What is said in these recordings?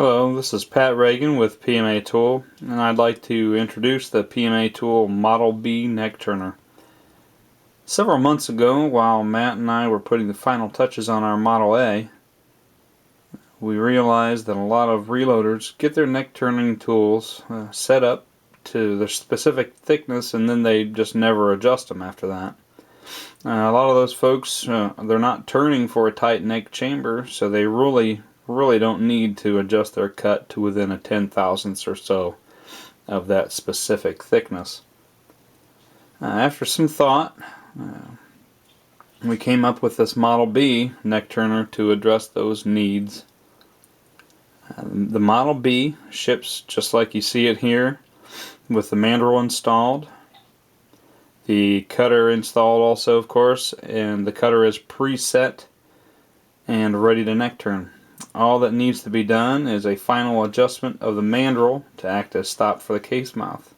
Hello, this is Pat Reagan with PMA Tool, and I'd like to introduce the PMA Tool Model B neck turner. Several months ago, while Matt and I were putting the final touches on our Model A, we realized that a lot of reloaders get their neck turning tools set up to their specific thickness and then they just never adjust them after that. A lot of those folks, they're not turning for a tight neck chamber, so they really don't need to adjust their cut to within a 10,000ths or so of that specific thickness. After some thought, we came up with this Model B neck turner to address those needs. The Model B ships just like you see it here, with the mandrel installed, the cutter installed also, of course, and the cutter is preset and ready to neck turn. All that needs to be done is a final adjustment of the mandrel to act as stop for the case mouth.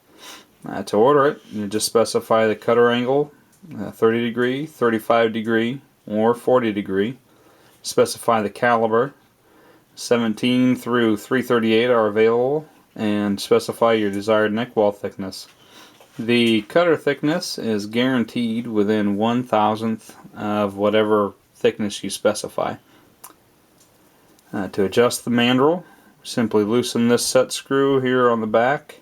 To order it, you just specify the cutter angle, 30 degree, 35 degree, or 40 degree. Specify the caliber, 17 through 338 are available, and specify your desired neck wall thickness. The cutter thickness is guaranteed within 1,000th of whatever thickness you specify. To adjust the mandrel, simply loosen this set screw here on the back,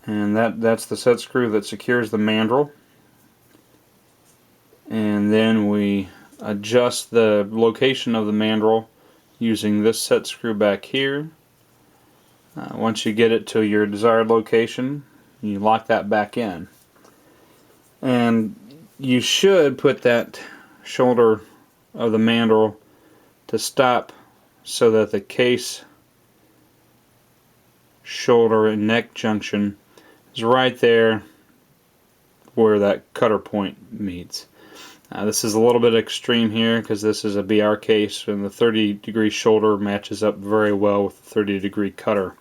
and that's the set screw that secures the mandrel. And then we adjust the location of the mandrel using this set screw back here. Once you get it to your desired location, you lock that back in. And you should put that shoulder of the mandrel to stop so that the case, shoulder, and neck junction is right there where that cutter point meets. This is a little bit extreme here because this is a BR case and the 30 degree shoulder matches up very well with the 30 degree cutter.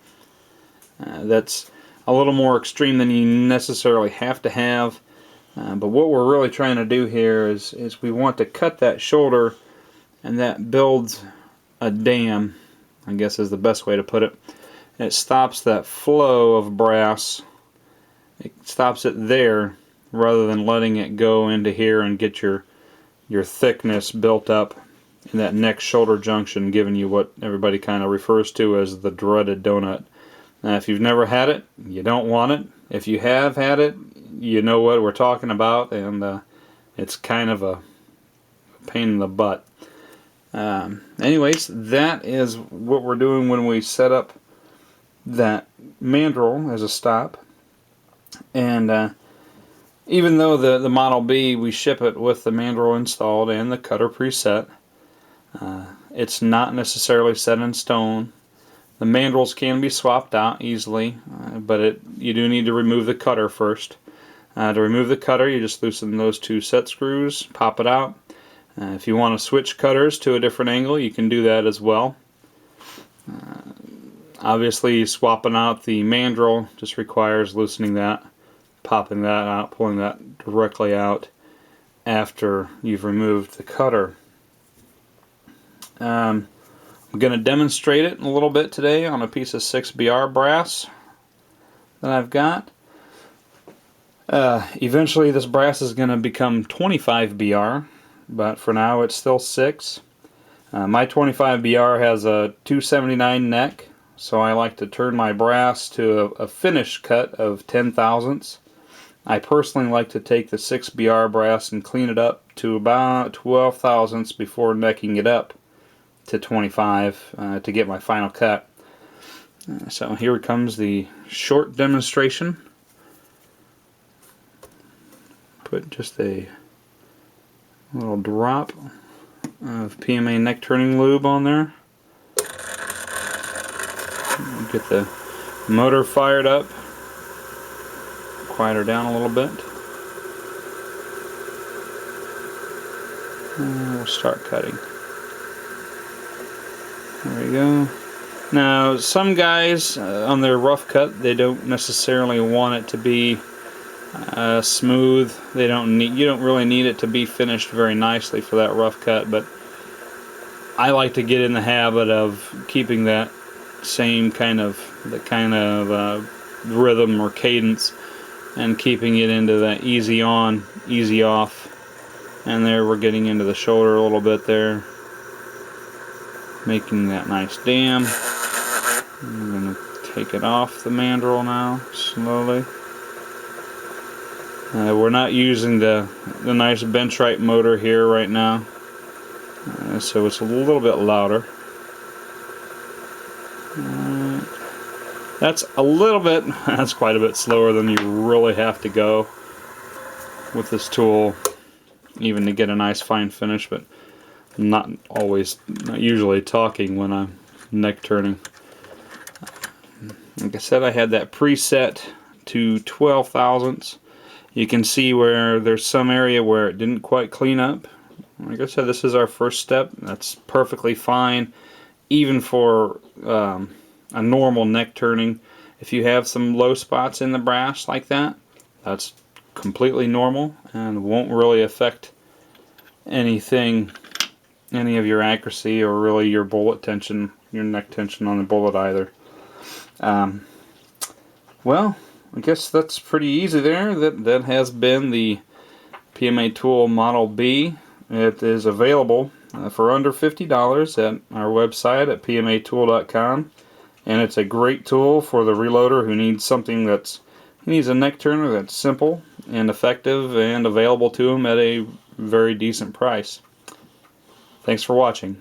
That's a little more extreme than you necessarily have to have, but what we're really trying to do here is we want to cut that shoulder, and that builds a dam, I guess is the best way to put it. It stops that flow of brass. It stops it there rather than letting it go into here and get your thickness built up in that neck shoulder junction, giving you what everybody kind of refers to as the dreaded donut. Now, if you've never had it, you don't want it. If you have had it, you know what we're talking about, and it's kind of a pain in the butt. Anyways, that is what we're doing when we set up that mandrel as a stop. And even though the Model B, we ship it with the mandrel installed and the cutter preset, it's not necessarily set in stone. The mandrels can be swapped out easily, but you do need to remove the cutter first. To remove the cutter, you just loosen those two set screws, pop it out. If you want to switch cutters to a different angle, you can do that as well. Obviously, swapping out the mandrel just requires loosening that, popping that out, pulling that directly out after you've removed the cutter. I'm going to demonstrate it a little bit today on a piece of 6BR brass that I've got. Eventually this brass is going to become 25BR, but for now it's still 6. My 25BR has a 279 neck, so I like to turn my brass to a finish cut of 10,000ths. I personally like to take the 6BR brass and clean it up to about 12,000ths before necking it up to 25 to get my final cut. So here comes the short demonstration. Put just a little drop of PMA neck turning lube on there. Get the motor fired up. Quiet her down a little bit. And we'll start cutting. There we go. Now, some guys on their rough cut, they don't necessarily want it to be smooth. You don't really need it to be finished very nicely for that rough cut, but I like to get in the habit of keeping that same kind of rhythm or cadence, and keeping it into that easy on, easy off. And there we're getting into the shoulder a little bit there, making that nice dam. I'm going to take it off the mandrel now, slowly. We're not using the nice bench right motor here right now, so it's a little bit louder. That's that's quite a bit slower than you really have to go with this tool, even to get a nice fine finish, but I'm not usually talking when I'm neck turning. Like I said, I had that preset to 12 thousandths. You can see where there's some area where it didn't quite clean up. Like I said, this is our first step. That's perfectly fine, even for a normal neck turning. If you have some low spots in the brass like that, that's completely normal and won't really affect any of your accuracy or really your bullet tension, your neck tension on the bullet either. Well, I guess that's pretty easy there. That has been the PMA tool Model B. It is available for under $50 at our website at pmatool.com, and it's a great tool for the reloader who needs something he needs a neck turner that's simple and effective and available to him at a very decent price. Thanks for watching.